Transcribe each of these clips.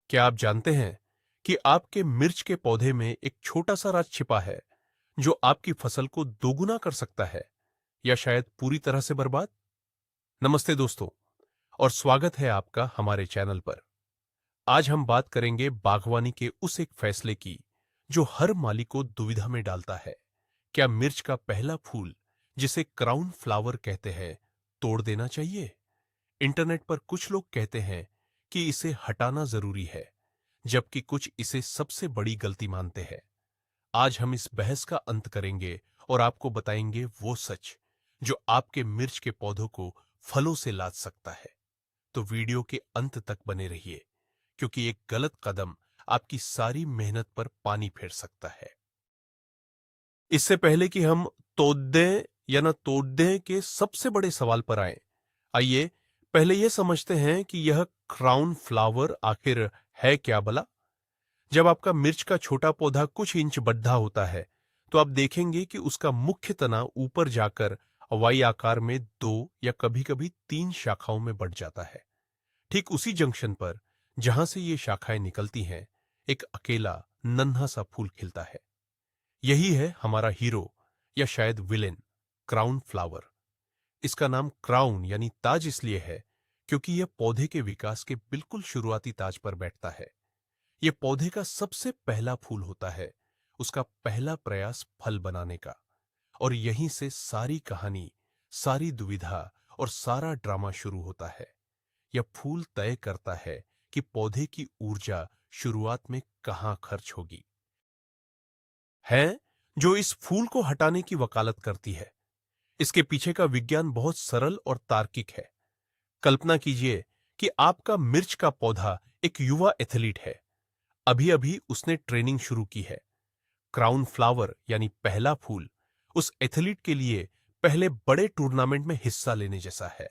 क्या आप जानते हैं कि आपके मिर्च के पौधे में एक छोटा सा राज छिपा है जो आपकी फसल को दोगुना कर सकता है या शायद पूरी तरह से बर्बाद? नमस्ते दोस्तों, और स्वागत है आपका हमारे चैनल पर। आज हम बात करेंगे बागवानी के उस एक फैसले की जो हर माली को दुविधा में डालता है। क्या मिर्च का पहला फूल, जिसे क्राउन फ्लावर कहते हैं, तोड़ देना चाहिए? इंटरनेट पर कुछ लोग कहते हैं कि इसे हटाना जरूरी है, जबकि कुछ इसे सबसे बड़ी गलती मानते हैं। आज हम इस बहस का अंत करेंगे और आपको बताएंगे वो सच जो आपके मिर्च के पौधों को फलों से लाद सकता है। तो वीडियो के अंत तक बने रहिए, क्योंकि एक गलत कदम आपकी सारी मेहनत पर पानी फेर सकता है। इससे पहले कि हम तोड़ दें या न तोड़ दें के सबसे बड़े सवाल पर आए, आइए पहले यह समझते हैं कि यह क्राउन फ्लावर आखिर है क्या भला। जब आपका मिर्च का छोटा पौधा कुछ इंच बड्ढा होता है, तो आप देखेंगे कि उसका मुख्य तना ऊपर जाकर वाई आकार में 2 या कभी-कभी 3 शाखाओं में बढ़ जाता है। ठीक उसी जंक्शन पर जहां से ये शाखाएं निकलती हैं, एक अकेला नन्हा सा फूल खिलता है। यही है हमारा हीरो, या शायद विलेन, क्राउन फ्लावर। इसका नाम क्राउन यानी ताज इसलिए है क्योंकि यह पौधे के विकास के बिल्कुल शुरुआती ताज पर बैठता है। यह पौधे का सबसे पहला फूल होता है, उसका पहला प्रयास फल बनाने का। और यहीं से सारी कहानी, सारी दुविधा और सारा ड्रामा शुरू होता है। यह फूल तय करता है कि पौधे की ऊर्जा शुरुआत में कहां खर्च होगी, है जो इस फूल को हटाने की वकालत करती है। इसके पीछे का विज्ञान बहुत सरल और तार्किक है। कल्पना कीजिए कि आपका मिर्च का पौधा एक युवा एथलीट है। अभी अभी उसने ट्रेनिंग शुरू की है। क्राउन फ्लावर यानी पहला फूल उस एथलीट के लिए पहले बड़े टूर्नामेंट में हिस्सा लेने जैसा है।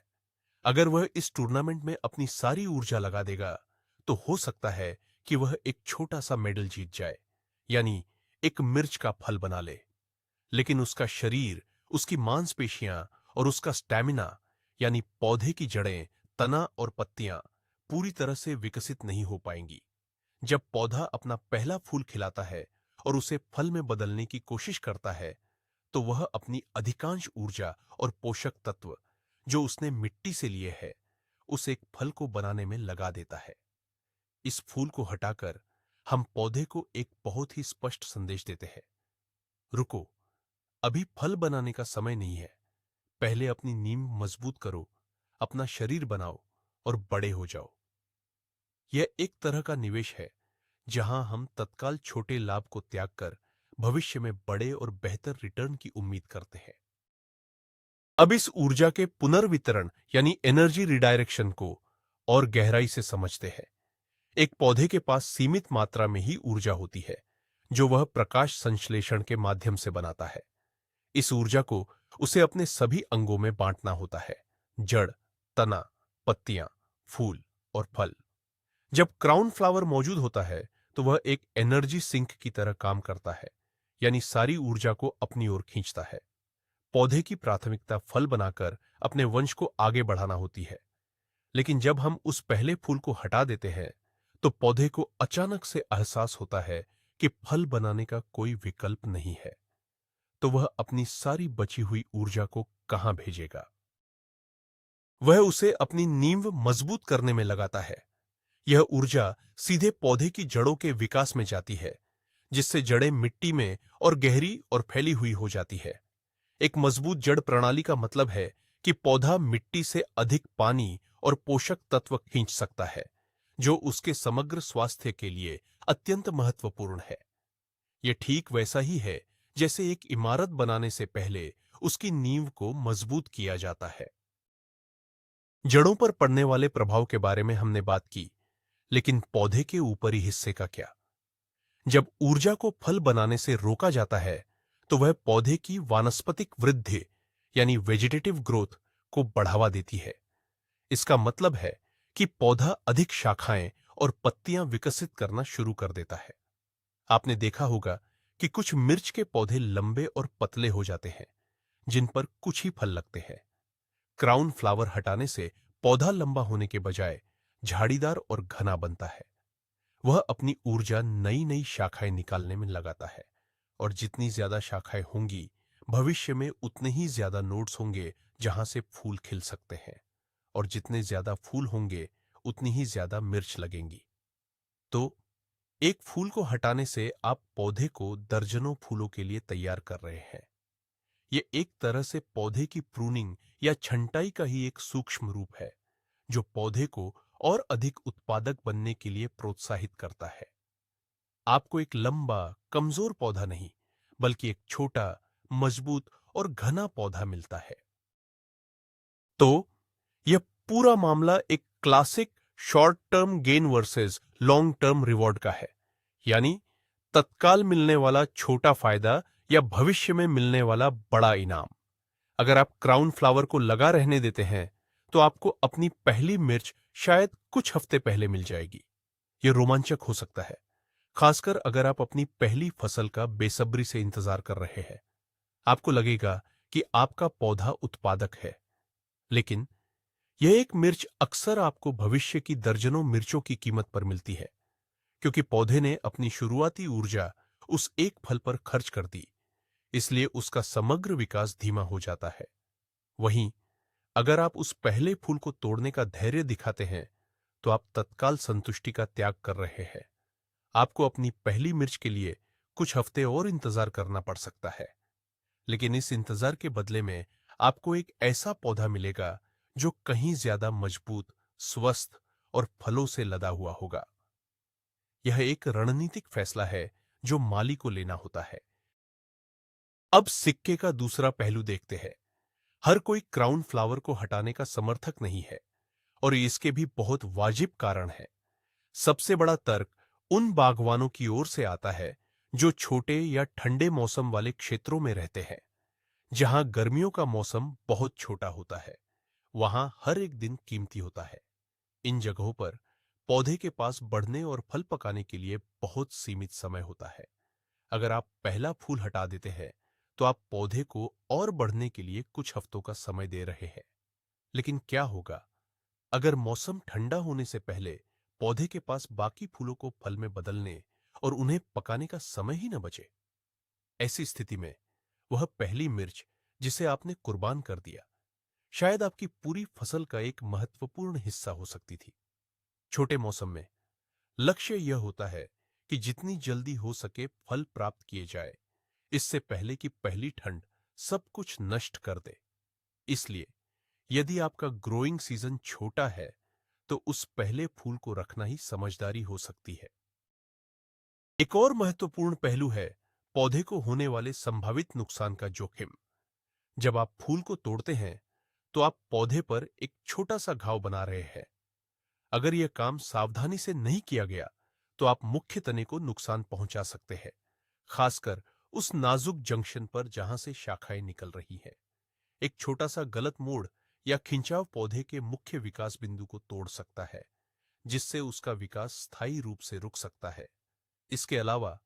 अगर वह इस टूर्नामेंट में अपनी सारी ऊर्जा लगा देगा, तो हो सकता है कि वह एक छोटा सा मेडल जीत जाए, यानी एक मिर्च का फल बना ले। लेकिन उसका शरीर, उसकी मांसपेशियां और उसका स्टैमिना, यानी पौधे की जड़ें, तना और पत्तियां पूरी तरह से विकसित नहीं हो पाएंगी। जब पौधा अपना पहला फूल खिलाता है और उसे फल में बदलने की कोशिश करता है, तो वह अपनी अधिकांश ऊर्जा और पोषक तत्व जो उसने मिट्टी से लिए है, उस एक फल को बनाने में लगा देता है। इस फूल को हटाकर हम पौधे को एक बहुत ही स्पष्ट संदेश देते हैं: रुको, अभी फल बनाने का समय नहीं है। पहले अपनी नींव मजबूत करो, अपना शरीर बनाओ और बड़े हो जाओ। यह एक तरह का निवेश है जहां हम तत्काल छोटे लाभ को त्याग कर भविष्य में बड़े और बेहतर रिटर्न की उम्मीद करते हैं। अब इस ऊर्जा के पुनर्वितरण यानी एनर्जी रिडायरेक्शन को और गहराई से समझते हैं। एक पौधे के पास सीमित मात्रा में ही ऊर्जा होती है, जो वह प्रकाश संश्लेषण के माध्यम से बनाता है। इस ऊर्जा को उसे अपने सभी अंगों में बांटना होता है: जड़, तना, पत्तियां, फूल और फल। जब क्राउन फ्लावर मौजूद होता है, तो वह एक एनर्जी सिंक की तरह काम करता है, यानी सारी ऊर्जा को अपनी ओर खींचता है। पौधे की प्राथमिकता फल बनाकर अपने वंश को आगे बढ़ाना होती है। लेकिन जब हम उस पहले फूल को हटा देते हैं, तो पौधे को अचानक से एहसास होता है कि फल बनाने का कोई विकल्प नहीं है। तो वह अपनी सारी बची हुई ऊर्जा को कहां भेजेगा? वह उसे अपनी नींव मजबूत करने में लगाता है। यह ऊर्जा सीधे पौधे की जड़ों के विकास में जाती है, जिससे जड़ें मिट्टी में और गहरी और फैली हुई हो जाती है। एक मजबूत जड़ प्रणाली का मतलब है कि पौधा मिट्टी से अधिक पानी और पोषक तत्व खींच सकता है, जो उसके समग्र स्वास्थ्य के लिए अत्यंत महत्वपूर्ण है। यह ठीक वैसा ही है जैसे एक इमारत बनाने से पहले उसकी नींव को मजबूत किया जाता है। जड़ों पर पड़ने वाले प्रभाव के बारे में हमने बात की, लेकिन पौधे के ऊपरी हिस्से का क्या? जब ऊर्जा को फल बनाने से रोका जाता है, तो वह पौधे की वानस्पतिक वृद्धि यानी वेजिटेटिव ग्रोथ को बढ़ावा देती है। इसका मतलब है कि पौधा अधिक शाखाएं और पत्तियां विकसित करना शुरू कर देता है। आपने देखा होगा कि कुछ मिर्च के पौधे लंबे और पतले हो जाते हैं, जिन पर कुछ ही फल लगते हैं। क्राउन फ्लावर हटाने से पौधा लंबा होने के बजाय झाड़ीदार और घना बनता है। वह अपनी ऊर्जा नई नई शाखाएं निकालने में लगाता है। और जितनी ज्यादा शाखाएं होंगी, भविष्य में उतने ही ज्यादा नोड्स होंगे जहां से फूल खिल सकते हैं। और जितने ज्यादा फूल होंगे, उतनी ही ज्यादा मिर्च लगेंगी। तो एक फूल को हटाने से आप पौधे को दर्जनों फूलों के लिए तैयार कर रहे हैं। ये एक तरह से पौधे की प्रूनिंग या छंटाई का ही एक सूक्ष्म रूप है, जो पौधे को और अधिक उत्पादक बनने के लिए प्रोत्साहित करता है। आपको एक लंबा, कमजोर पौधा नहीं, बल्कि एक छोटा, मजबूत और घना पौधा मिलता है। तो यह पूरा मामला एक classic short term gain versus long term reward का है। यानी तत्काल मिलने वाला छोटा फायदा या भविष्य में मिलने वाला बड़ा इनाम। अगर आप क्राउन फ्लावर को लगा रहने देते हैं, तो आपको अपनी पहली मिर्च शायद कुछ हफ्ते पहले मिल जाएगी। यह रोमांचक हो सकता है, खासकर अगर आप अपनी पहली फसल का बेसब्री से इंतजार कर रहे हैं। आपको लगेगा कि आपका पौधा उत्पादक है, लेकिन यह एक मिर्च अक्सर आपको भविष्य की दर्जनों मिर्चों की कीमत पर मिलती है, क्योंकि पौधे ने अपनी शुरुआती ऊर्जा उस एक फल पर खर्च कर दी। इसलिए उसका समग्र विकास धीमा हो जाता है। वहीं अगर आप उस पहले फूल को तोड़ने का धैर्य दिखाते हैं, तो आप तत्काल संतुष्टि का त्याग कर रहे हैं। आपको अपनी पहली मिर्च के लिए कुछ हफ्ते और इंतजार करना पड़ सकता है, लेकिन इस इंतजार के बदले में आपको एक ऐसा पौधा मिलेगा जो कहीं ज्यादा मजबूत, स्वस्थ और फलों से लदा हुआ होगा। यह एक रणनीतिक फैसला है जो माली को लेना होता है। अब सिक्के का दूसरा पहलू देखते हैं। हर कोई क्राउन फ्लावर को हटाने का समर्थक नहीं है, और इसके भी बहुत वाजिब कारण है। सबसे बड़ा तर्क उन बागवानों की ओर से आता है जो छोटे या ठंडे मौसम वाले क्षेत्रों में रहते हैं, जहां गर्मियों का मौसम बहुत छोटा होता है। वहां हर एक दिन कीमती होता है। इन जगहों पर पौधे के पास बढ़ने और फल पकाने के लिए बहुत सीमित समय होता है। अगर आप पहला फूल हटा देते हैं, तो आप पौधे को और बढ़ने के लिए कुछ हफ्तों का समय दे रहे हैं। लेकिन क्या होगा अगर मौसम ठंडा होने से पहले पौधे के पास बाकी फूलों को फल में बदलने और उन्हें पकाने का समय ही न बचे? ऐसी स्थिति में वह पहली मिर्च जिसे आपने कुर्बान कर दिया, शायद आपकी पूरी फसल का एक महत्वपूर्ण हिस्सा हो सकती थी। छोटे मौसम में लक्ष्य यह होता है कि जितनी जल्दी हो सके फल प्राप्त किए जाए, इससे पहले कि पहली ठंड सब कुछ नष्ट कर दे। इसलिए यदि आपका ग्रोइंग सीजन छोटा है, तो उस पहले फूल को रखना ही समझदारी हो सकती है। एक और महत्वपूर्ण पहलू है पौधे को होने वाले संभावित नुकसान का जोखिम। जब आप फूल को तोड़ते हैं, तो आप पौधे पर एक छोटा सा घाव बना रहे हैं। अगर यह काम सावधानी से नहीं किया गया, तो आप मुख्य तने को नुकसान पहुंचा सकते हैं, खासकर उस नाजुक जंक्शन पर जहां से शाखाएं निकल रही हैं। एक छोटा सा गलत मोड़ या खिंचाव पौधे के मुख्य विकास बिंदु को तोड़ सकता है, जिससे उसका विकास स्थायी रूप से रुक सकता है। इसके अलावा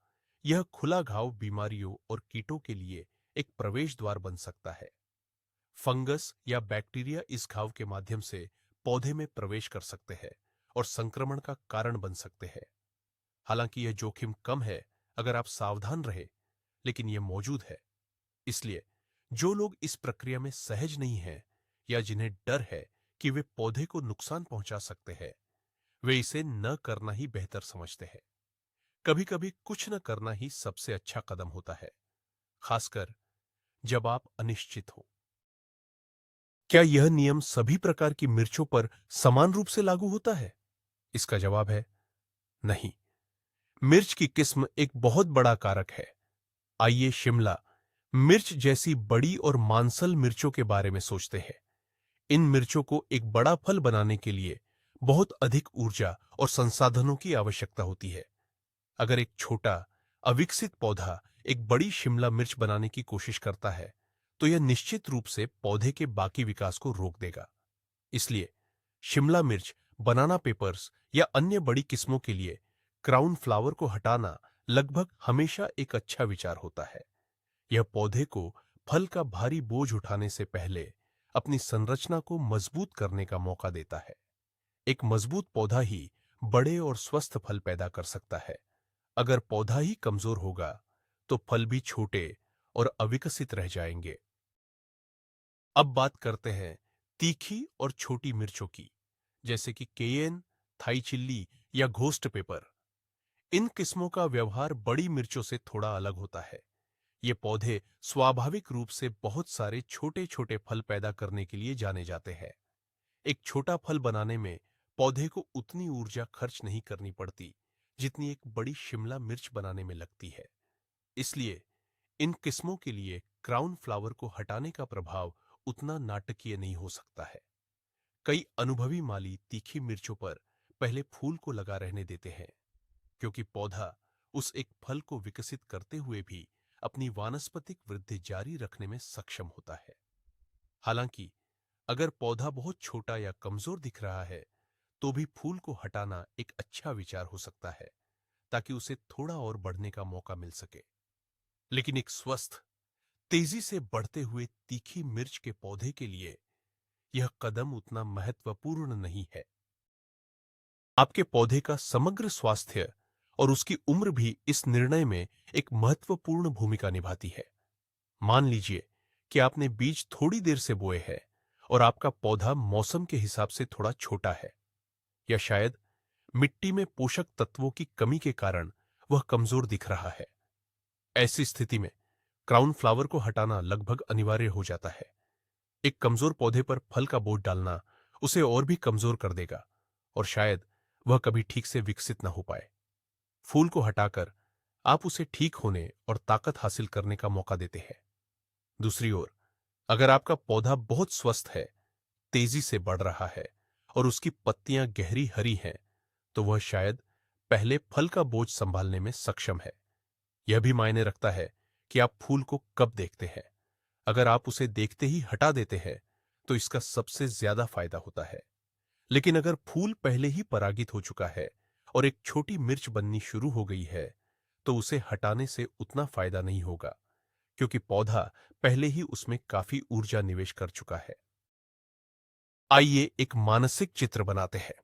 यह खुला घाव बीमारियों और कीटों के लिए एक प्रवेश द्वार बन सकता है। फंगस या बैक्टीरिया इस घाव के माध्यम से पौधे में प्रवेश कर सकते हैं और संक्रमण का कारण बन सकते हैं। हालांकि यह जोखिम कम है अगर आप सावधान रहे, लेकिन यह मौजूद है। इसलिए जो लोग इस प्रक्रिया में सहज नहीं हैं या जिन्हें डर है कि वे पौधे को नुकसान पहुंचा सकते हैं, वे इसे न करना ही बेहतर समझते हैं। कभी कभी कुछ न करना ही सबसे अच्छा कदम होता है, खासकर जब आप अनिश्चित हो। क्या यह नियम सभी प्रकार की मिर्चों पर समान रूप से लागू होता है? इसका जवाब है नहीं। मिर्च की किस्म एक बहुत बड़ा कारक है। आइए शिमला मिर्च जैसी बड़ी और मांसल मिर्चों के बारे में सोचते हैं। इन मिर्चों को एक बड़ा फल बनाने के लिए बहुत अधिक ऊर्जा और संसाधनों की आवश्यकता होती है। अगर एक छोटा, अविकसित पौधा एक बड़ी शिमला मिर्च बनाने की कोशिश करता है, तो यह निश्चित रूप से पौधे के बाकी विकास को रोक देगा। इसलिए शिमला मिर्च, बनाना पेपर्स या अन्य बड़ी किस्मों के लिए क्राउन फ्लावर को हटाना लगभग हमेशा एक अच्छा विचार होता है। यह पौधे को फल का भारी बोझ उठाने से पहले अपनी संरचना को मजबूत करने का मौका देता है। एक मजबूत पौधा ही बड़े और स्वस्थ फल पैदा कर सकता है। अगर पौधा ही कमजोर होगा तो फल भी छोटे और अविकसित रह जाएंगे। अब बात करते हैं तीखी और छोटी मिर्चों की, जैसे कि केयन, थाई चिल्ली या घोस्ट पेपर। इन किस्मों का व्यवहार बड़ी मिर्चों से थोड़ा अलग होता है। ये पौधे स्वाभाविक रूप से बहुत सारे छोटे छोटे फल पैदा करने के लिए जाने जाते हैं। एक छोटा फल बनाने में पौधे को उतनी ऊर्जा खर्च नहीं करनी पड़ती जितनी एक बड़ी शिमला मिर्च बनाने में लगती है। इसलिए इन किस्मों के लिए क्राउन फ्लावर को हटाने का प्रभाव उतना नाटकीय नहीं हो सकता है। कई अनुभवी माली तीखी मिर्चों पर पहले फूल को लगा रहने देते हैं, क्योंकि पौधा उस एक फल को विकसित करते हुए भी अपनी वानस्पतिक वृद्धि जारी रखने में सक्षम होता है। हालांकि अगर पौधा बहुत छोटा या कमजोर दिख रहा है तो भी फूल को हटाना एक अच्छा विचार हो सकता है, ताकि उसे थोड़ा और बढ़ने का मौका मिल सके। लेकिन एक स्वस्थ, तेजी से बढ़ते हुए तीखी मिर्च के पौधे के लिए यह कदम उतना महत्वपूर्ण नहीं है। आपके पौधे का समग्र स्वास्थ्य और उसकी उम्र भी इस निर्णय में एक महत्वपूर्ण भूमिका निभाती है। मान लीजिए कि आपने बीज थोड़ी देर से बोए हैं और आपका पौधा मौसम के हिसाब से थोड़ा छोटा है, या शायद मिट्टी में पोषक तत्वों की कमी के कारण वह कमजोर दिख रहा है। ऐसी स्थिति में क्राउन फ्लावर को हटाना लगभग अनिवार्य हो जाता है। एक कमजोर पौधे पर फल का बोझ डालना उसे और भी कमजोर कर देगा और शायद वह कभी ठीक से विकसित न हो पाए। फूल को हटाकर आप उसे ठीक होने और ताकत हासिल करने का मौका देते हैं। दूसरी ओर, अगर आपका पौधा बहुत स्वस्थ है, तेजी से बढ़ रहा है और उसकी पत्तियां गहरी हरी हैं, तो वह शायद पहले फल का बोझ संभालने में सक्षम है। यह भी मायने रखता है कि आप फूल को कब देखते हैं। अगर आप उसे देखते ही हटा देते हैं तो इसका सबसे ज्यादा फायदा होता है। लेकिन अगर फूल पहले ही परागित हो चुका है और एक छोटी मिर्च बननी शुरू हो गई है, तो उसे हटाने से उतना फायदा नहीं होगा, क्योंकि पौधा पहले ही उसमें काफी ऊर्जा निवेश कर चुका है। आइए एक मानसिक चित्र बनाते हैं।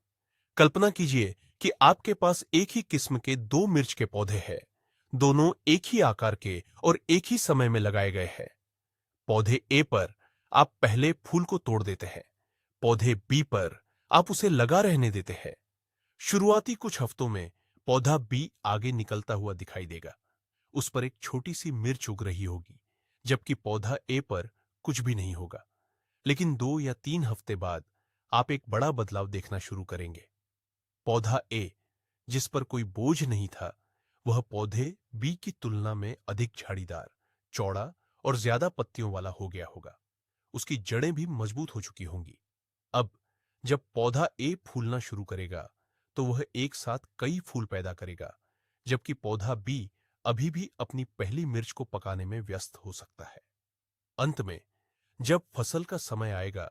कल्पना कीजिए कि आपके पास एक ही किस्म के दो मिर्च के पौधे हैं। दोनों एक ही आकार के और एक ही समय में लगाए गए हैं। पौधे ए पर आप पहले फूल को तोड़ देते हैं। पौधे बी पर आप उसे लगा रहने देते हैं। शुरुआती कुछ हफ्तों में पौधा बी आगे निकलता हुआ दिखाई देगा। उस पर एक छोटी सी मिर्च उग रही होगी, जबकि पौधा ए पर कुछ भी नहीं होगा। लेकिन 2 या 3 हफ्ते बाद आप एक बड़ा बदलाव देखना शुरू करेंगे। पौधा ए, जिस पर कोई बोझ नहीं था, वह पौधे बी की तुलना में अधिक झाड़ीदार, चौड़ा और ज्यादा पत्तियों वाला हो गया होगा। उसकी जड़ें भी मजबूत हो चुकी होंगी। अब जब पौधा ए फूलना शुरू करेगा तो वह एक साथ कई फूल पैदा करेगा, जबकि पौधा बी अभी भी अपनी पहली मिर्च को पकाने में व्यस्त हो सकता है। अंत में जब फसल का समय आएगा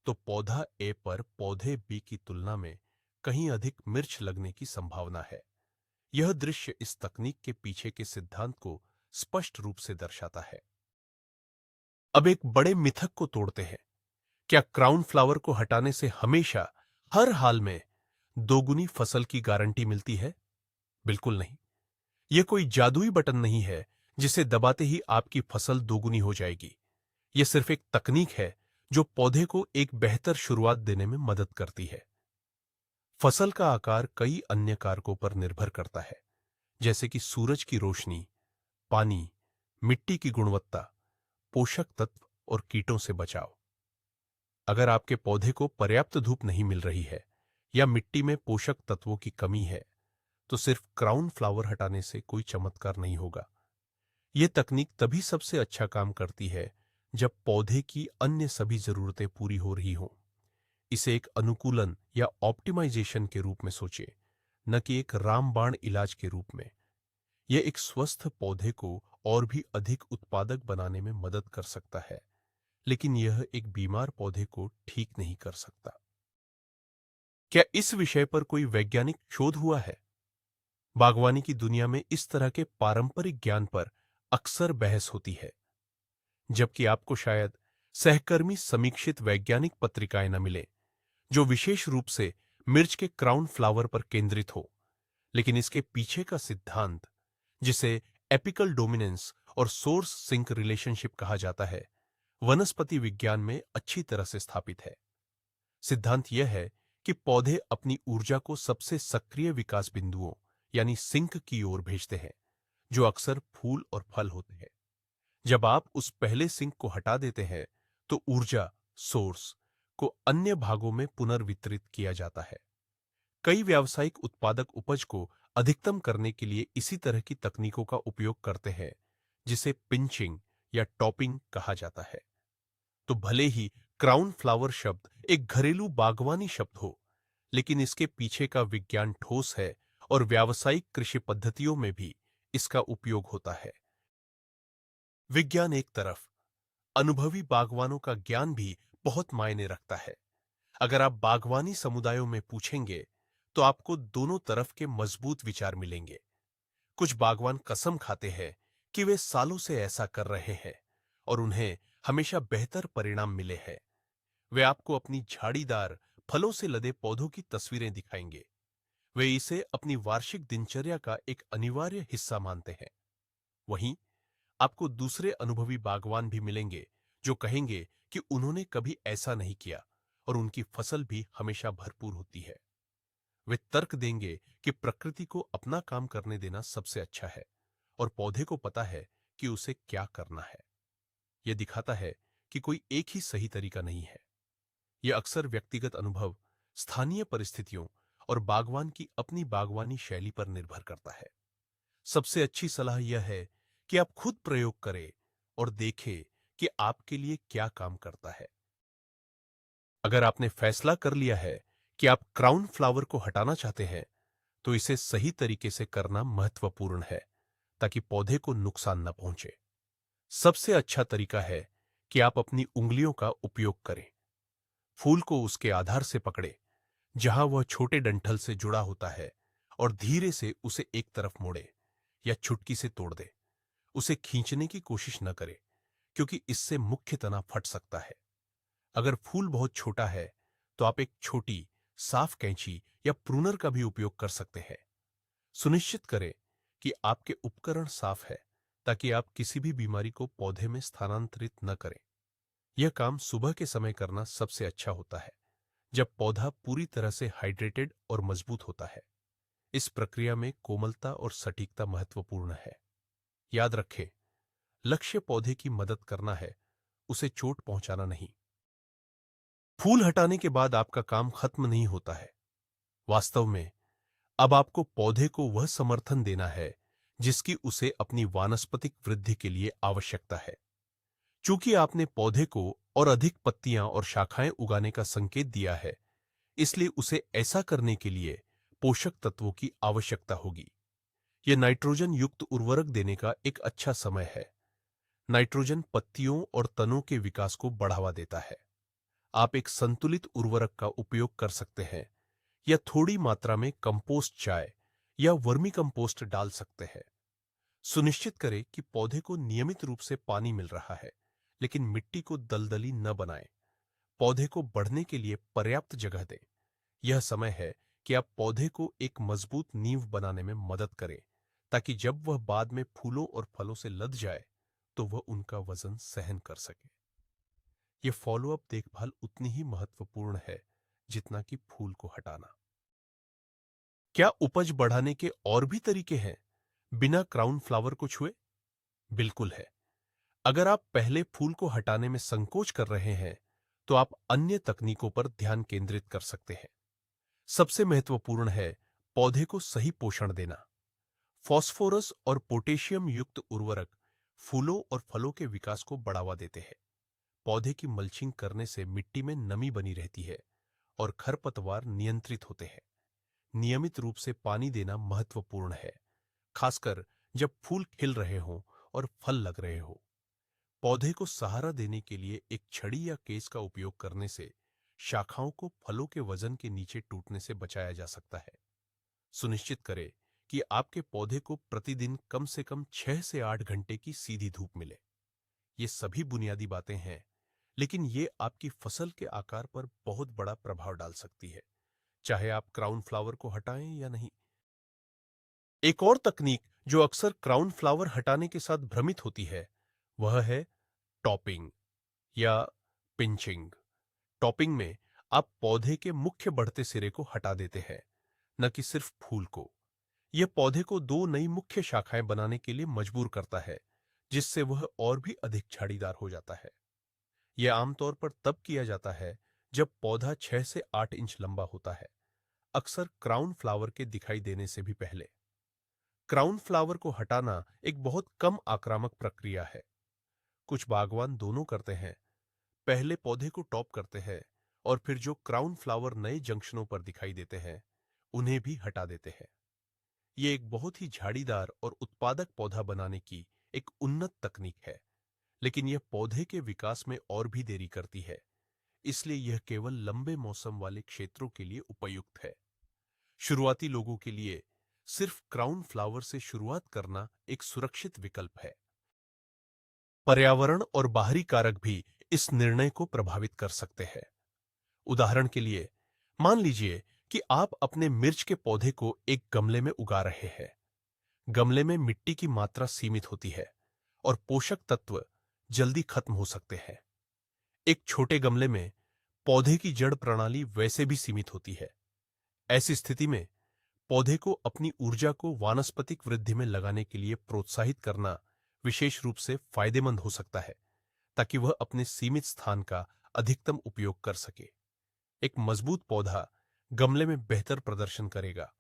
तो पौधा ए पर पौधे बी की तुलना में कहीं अधिक मिर्च लगने की संभावना है। यह दृश्य इस तकनीक के पीछे के सिद्धांत को स्पष्ट रूप से दर्शाता है। अब एक बड़े मिथक को तोड़ते हैं। क्या क्राउन फ्लावर को हटाने से हमेशा, हर हाल में दोगुनी फसल की गारंटी मिलती है? बिल्कुल नहीं। यह कोई जादुई बटन नहीं है जिसे दबाते ही आपकी फसल दोगुनी हो जाएगी। यह सिर्फ एक तकनीक है जो पौधे को एक बेहतर शुरुआत देने में मदद करती है। फसल का आकार कई अन्य कारकों पर निर्भर करता है, जैसे कि सूरज की रोशनी, पानी, मिट्टी की गुणवत्ता, पोषक तत्व और कीटों से बचाव। अगर आपके पौधे को पर्याप्त धूप नहीं मिल रही है या मिट्टी में पोषक तत्वों की कमी है, तो सिर्फ क्राउन फ्लावर हटाने से कोई चमत्कार नहीं होगा। यह तकनीक तभी सबसे अच्छा काम करती है जब पौधे की अन्य सभी जरूरतें पूरी हो रही हों। इसे एक अनुकूलन या ऑप्टिमाइजेशन के रूप में सोचें, न कि एक रामबाण इलाज के रूप में। यह एक स्वस्थ पौधे को और भी अधिक उत्पादक बनाने में मदद कर सकता है, लेकिन यह एक बीमार पौधे को ठीक नहीं कर सकता। क्या इस विषय पर कोई वैज्ञानिक शोध हुआ है? बागवानी की दुनिया में इस तरह के पारंपरिक ज्ञान पर अक्सर बहस होती है, जबकि आपको शायद सहकर्मी समीक्षित वैज्ञानिक पत्रिकाएं न मिले जो विशेष रूप से मिर्च के क्राउन फ्लावर पर केंद्रित हो, लेकिन इसके पीछे का सिद्धांत, जिसे एपिकल डोमिनेंस और सोर्स सिंक रिलेशनशिप कहा जाता है, वनस्पति विज्ञान में अच्छी तरह से स्थापित है। सिद्धांत यह है कि पौधे अपनी ऊर्जा को सबसे सक्रिय विकास बिंदुओं यानी सिंक की ओर भेजते हैं, जो अक्सर फूल और फल होते हैं। जब आप उस पहले सिंक को हटा देते हैं, तो ऊर्जा सोर्स को अन्य भागों में पुनर्वितरित किया जाता है। कई व्यावसायिक उत्पादक उपज को अधिकतम करने के लिए इसी तरह की तकनीकों का उपयोग करते हैं, जिसे पिंचिंग या टॉपिंग कहा जाता है। तो भले ही क्राउन फ्लावर शब्द एक घरेलू बागवानी शब्द हो, लेकिन इसके पीछे का विज्ञान ठोस है और व्यावसायिक कृषि पद्धतियों में भी इसका उपयोग होता है। विज्ञान एक तरफ, अनुभवी बागवानों का ज्ञान भी बहुत मायने रखता है। अगर आप बागवानी समुदायों में पूछेंगे, तो आपको दोनों तरफ के मजबूत विचार मिलेंगे। कुछ बागवान कसम खाते हैं कि वे सालों से ऐसा कर रहे हैं और उन्हें हमेशा बेहतर परिणाम मिले हैं। वे आपको अपनी झाड़ीदार, फलों से लदे पौधों की तस्वीरें दिखाएंगे। वे इसे अपनी वार्षिक दिनचर्या का एक अनिवार्य हिस्सा मानते हैं। वहीं आपको दूसरे अनुभवी बागवान भी मिलेंगे, जो कहेंगे कि उन्होंने कभी ऐसा नहीं किया और उनकी फसल भी हमेशा भरपूर होती है। वे तर्क देंगे कि प्रकृति को अपना काम करने देना सबसे अच्छा है और पौधे को पता है कि उसे क्या करना है। यह दिखाता है कि कोई एक ही सही तरीका नहीं है। यह अक्सर व्यक्तिगत अनुभव, स्थानीय परिस्थितियों और बागवान की अपनी बागवानी शैली पर निर्भर करता है। सबसे अच्छी सलाह यह है कि आप खुद प्रयोग करें और देखें कि आपके लिए क्या काम करता है। अगर आपने फैसला कर लिया है कि आप क्राउन फ्लावर को हटाना चाहते हैं, तो इसे सही तरीके से करना महत्वपूर्ण है, ताकि पौधे को नुकसान न पहुंचे। सबसे अच्छा तरीका है कि आप अपनी उंगलियों का उपयोग करें। फूल को उसके आधार से पकड़े, जहां वह छोटे डंठल से जुड़ा होता है, और धीरे से उसे एक तरफ मोड़े या छुटकी से तोड़ दे। उसे खींचने की कोशिश न करें, क्योंकि इससे मुख्य तना फट सकता है। अगर फूल बहुत छोटा है, तो आप एक छोटी, साफ कैंची या प्रूनर का भी उपयोग कर सकते हैं। सुनिश्चित करें कि आपके उपकरण साफ है, ताकि आप किसी भी बीमारी को पौधे में स्थानांतरित न करें। यह काम सुबह के समय करना सबसे अच्छा होता है, जब पौधा पूरी तरह से हाइड्रेटेड और मजबूत होता है। इस प्रक्रिया में कोमलता और सटीकता महत्वपूर्ण है। याद रखें, लक्ष्य पौधे की मदद करना है, उसे चोट पहुंचाना नहीं। फूल हटाने के बाद आपका काम खत्म नहीं होता है। वास्तव में अब आपको पौधे को वह समर्थन देना है जिसकी उसे अपनी वानस्पतिक वृद्धि के लिए आवश्यकता है। चूंकि आपने पौधे को और अधिक पत्तियां और शाखाएं उगाने का संकेत दिया है, इसलिए उसे ऐसा करने के लिए पोषक तत्वों की आवश्यकता होगी। यह नाइट्रोजन युक्त उर्वरक देने का एक अच्छा समय है। नाइट्रोजन पत्तियों और तनों के विकास को बढ़ावा देता है। आप एक संतुलित उर्वरक का उपयोग कर सकते हैं या थोड़ी मात्रा में कंपोस्ट चाय या वर्मी कंपोस्ट डाल सकते हैं। सुनिश्चित करें कि पौधे को नियमित रूप से पानी मिल रहा है, लेकिन मिट्टी को दलदली न बनाएं। पौधे को बढ़ने के लिए पर्याप्त जगह दें। यह समय है कि आप पौधे को एक मजबूत नींव बनाने में मदद करें, ताकि जब वह बाद में फूलों और फलों से लद जाए, तो वह उनका वजन सहन कर सके। यह फॉलोअप देखभाल उतनी ही महत्वपूर्ण है जितना कि फूल को हटाना। क्या उपज बढ़ाने के और भी तरीके हैं बिना क्राउन फ्लावर को छुए? बिल्कुल है। अगर आप पहले फूल को हटाने में संकोच कर रहे हैं, तो आप अन्य तकनीकों पर ध्यान केंद्रित कर सकते हैं। सबसे महत्वपूर्ण है पौधे को सही पोषण देना। फास्फोरस और पोटेशियम युक्त उर्वरक फूलों और फलों के विकास को बढ़ावा देते हैं। पौधे की मल्चिंग करने से मिट्टी में नमी बनी रहती है और खरपतवार नियंत्रित होते हैं। नियमित रूप से पानी देना महत्वपूर्ण है, खासकर जब फूल खिल रहे हों और फल लग रहे हो। पौधे को सहारा देने के लिए एक छड़ी या केस का उपयोग करने से शाखाओं को फलों के वजन के नीचे टूटने से बचाया जा सकता है। सुनिश्चित करें कि आपके पौधे को प्रतिदिन कम से कम 6 से 8 घंटे की सीधी धूप मिले। ये सभी बुनियादी बातें हैं, लेकिन ये आपकी फसल के आकार पर बहुत बड़ा प्रभाव डाल सकती है। चाहे आप क्राउन फ्लावर को हटाएं या नहीं। एक और तकनीक जो अक्सर क्राउन फ्लावर हटाने के साथ भ्रमित होती है, वह है टॉपिंग या पिंचिंग। टॉपिंग में आप पौधे के मुख्य बढ़ते सिरे को हटा देते हैं, न कि सिर्फ फूल को। यह पौधे को दो नई मुख्य शाखाएं बनाने के लिए मजबूर करता है, जिससे वह और भी अधिक झाड़ीदार हो जाता है। यह आमतौर पर तब किया जाता है जब पौधा 6 से 8 इंच लंबा होता है, अक्सर क्राउन फ्लावर के दिखाई देने से भी पहले। क्राउन फ्लावर को हटाना एक बहुत कम आक्रामक प्रक्रिया है। कुछ बागवान दोनों करते हैं, पहले पौधे को टॉप करते हैं और फिर जो क्राउन फ्लावर नए जंक्शनों पर दिखाई देते हैं उन्हें भी हटा देते हैं। यह एक बहुत ही झाड़ीदार और उत्पादक पौधा बनाने की एक उन्नत तकनीक है, लेकिन यह पौधे के विकास में और भी देरी करती है, इसलिए यह केवल लंबे मौसम वाले क्षेत्रों के लिए उपयुक्त है। शुरुआती लोगों के लिए सिर्फ क्राउन फ्लावर से शुरुआत करना एक सुरक्षित विकल्प है। पर्यावरण और बाहरी कारक भी इस निर्णय को प्रभावित कर सकते हैं। उदाहरण के लिए, मान लीजिए कि आप अपने मिर्च के पौधे को एक गमले में उगा रहे हैं। गमले में मिट्टी की मात्रा सीमित होती है और पोषक तत्व जल्दी खत्म हो सकते हैं। एक छोटे गमले में पौधे की जड़ प्रणाली वैसे भी सीमित होती है। ऐसी स्थिति में पौधे को अपनी ऊर्जा को वानस्पतिक वृद्धि में लगाने के लिए प्रोत्साहित करना विशेष रूप से फायदेमंद हो सकता है, ताकि वह अपने सीमित स्थान का अधिकतम उपयोग कर सके। एक मजबूत पौधा गमले में बेहतर प्रदर्शन करेगा।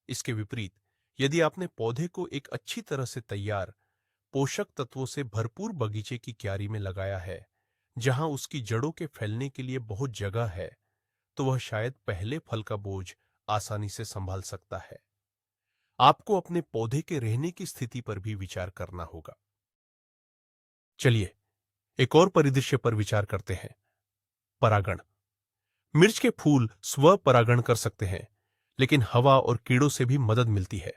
इसके विपरीत, यदि आपने पौधे को एक अच्छी तरह से तैयार, पोषक तत्वों से भरपूर बगीचे की क्यारी में लगाया है, जहां उसकी जड़ों के फैलने के लिए बहुत जगह है, तो वह शायद पहले फल का बोझ आसानी से संभाल सकता है। आपको अपने पौधे के रहने की स्थिति पर भी विचार करना होगा। चलिए एक और परिदृश्य पर विचार करते हैं, परागण। मिर्च के फूल स्व परागण कर सकते हैं, लेकिन हवा और कीड़ों से भी मदद मिलती है।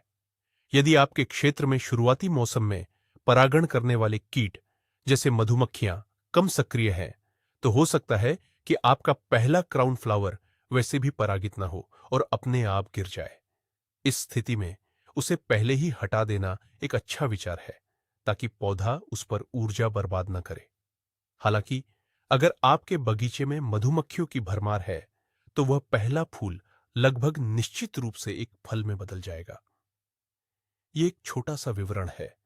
यदि आपके क्षेत्र में शुरुआती मौसम में परागण करने वाले कीट जैसे मधुमक्खियां कम सक्रिय हैं, तो हो सकता है कि आपका पहला क्राउन फ्लावर वैसे भी परागित न हो और अपने आप गिर जाए। इस स्थिति में उसे पहले ही हटा देना एक अच्छा विचार है, ताकि पौधा उस पर ऊर्जा बर्बाद न करे। हालांकि अगर आपके बगीचे में मधुमक्खियों की भरमार है, तो वह पहला फूल लगभग निश्चित रूप से एक फल में बदल जाएगा। यह एक छोटा सा विवरण है,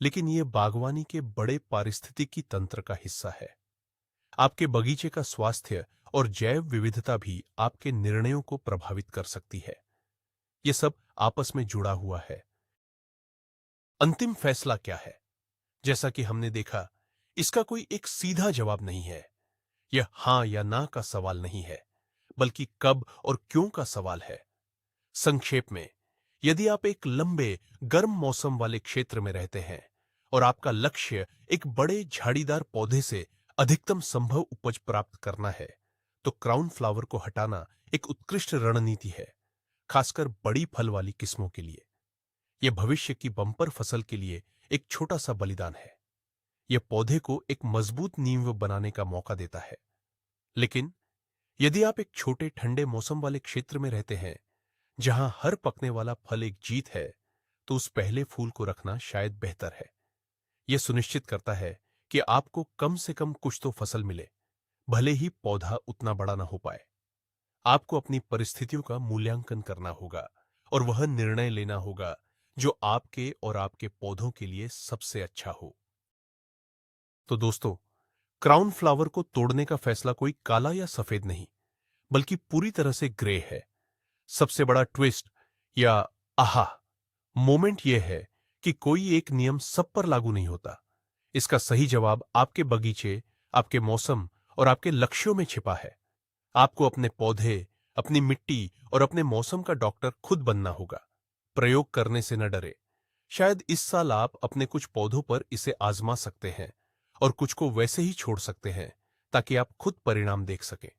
लेकिन यह बागवानी के बड़े पारिस्थितिकी तंत्र का हिस्सा है। आपके बगीचे का स्वास्थ्य और जैव विविधता भी आपके निर्णयों को प्रभावित कर सकती है। यह सब आपस में जुड़ा हुआ है। अंतिम फैसला क्या है? जैसा कि हमने देखा, इसका कोई एक सीधा जवाब नहीं है। यह हां या ना का सवाल नहीं है, बल्कि कब और क्यों का सवाल है। संक्षेप में, यदि आप एक लंबे गर्म मौसम वाले क्षेत्र में रहते हैं और आपका लक्ष्य एक बड़े झाड़ीदार पौधे से अधिकतम संभव उपज प्राप्त करना है, तो क्राउन फ्लावर को हटाना एक उत्कृष्ट रणनीति है, खासकर बड़ी फल वाली किस्मों के लिए। यह भविष्य की बम्पर फसल के लिए एक छोटा सा बलिदान है। यह पौधे को एक मजबूत नींव बनाने का मौका देता है। लेकिन यदि आप एक छोटे ठंडे मौसम वाले क्षेत्र में रहते हैं, जहां हर पकने वाला फल एक जीत है, तो उस पहले फूल को रखना शायद बेहतर है। यह सुनिश्चित करता है कि आपको कम से कम कुछ तो फसल मिले, भले ही पौधा उतना बड़ा ना हो पाए। आपको अपनी परिस्थितियों का मूल्यांकन करना होगा और वह निर्णय लेना होगा जो आपके और आपके पौधों के लिए सबसे अच्छा हो। तो दोस्तों, क्राउन फ्लावर को तोड़ने का फैसला कोई काला या सफेद नहीं, बल्कि पूरी तरह से ग्रे है। सबसे बड़ा ट्विस्ट या आहा मोमेंट यह है कि कोई एक नियम सब पर लागू नहीं होता। इसका सही जवाब आपके बगीचे, आपके मौसम और आपके लक्ष्यों में छिपा है। आपको अपने पौधे, अपनी मिट्टी और अपने मौसम का डॉक्टर खुद बनना होगा। प्रयोग करने से न डरे। शायद इस साल आप अपने कुछ पौधों पर इसे आजमा सकते हैं और कुछ को वैसे ही छोड़ सकते हैं, ताकि आप खुद परिणाम देख सकें।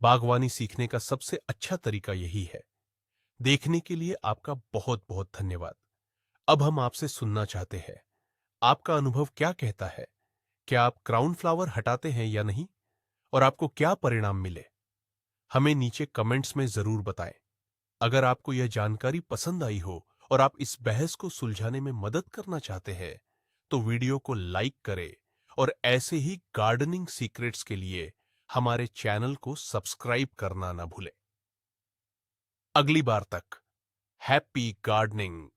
बागवानी सीखने का सबसे अच्छा तरीका यही है। देखने के लिए आपका बहुत बहुत धन्यवाद। अब हम आपसे सुनना चाहते हैं, आपका अनुभव क्या कहता है? क्या आप क्राउन फ्लावर हटाते हैं या नहीं? और आपको क्या परिणाम मिले? हमें नीचे कमेंट्स में जरूर बताएं। अगर आपको यह जानकारी पसंद आई हो और आप इस बहस को सुलझाने में मदद करना चाहते हैं, तो वीडियो को लाइक करें और ऐसे ही गार्डनिंग सीक्रेट्स के लिए हमारे चैनल को सब्सक्राइब करना ना भूलें। अगली बार तक हैप्पी गार्डनिंग।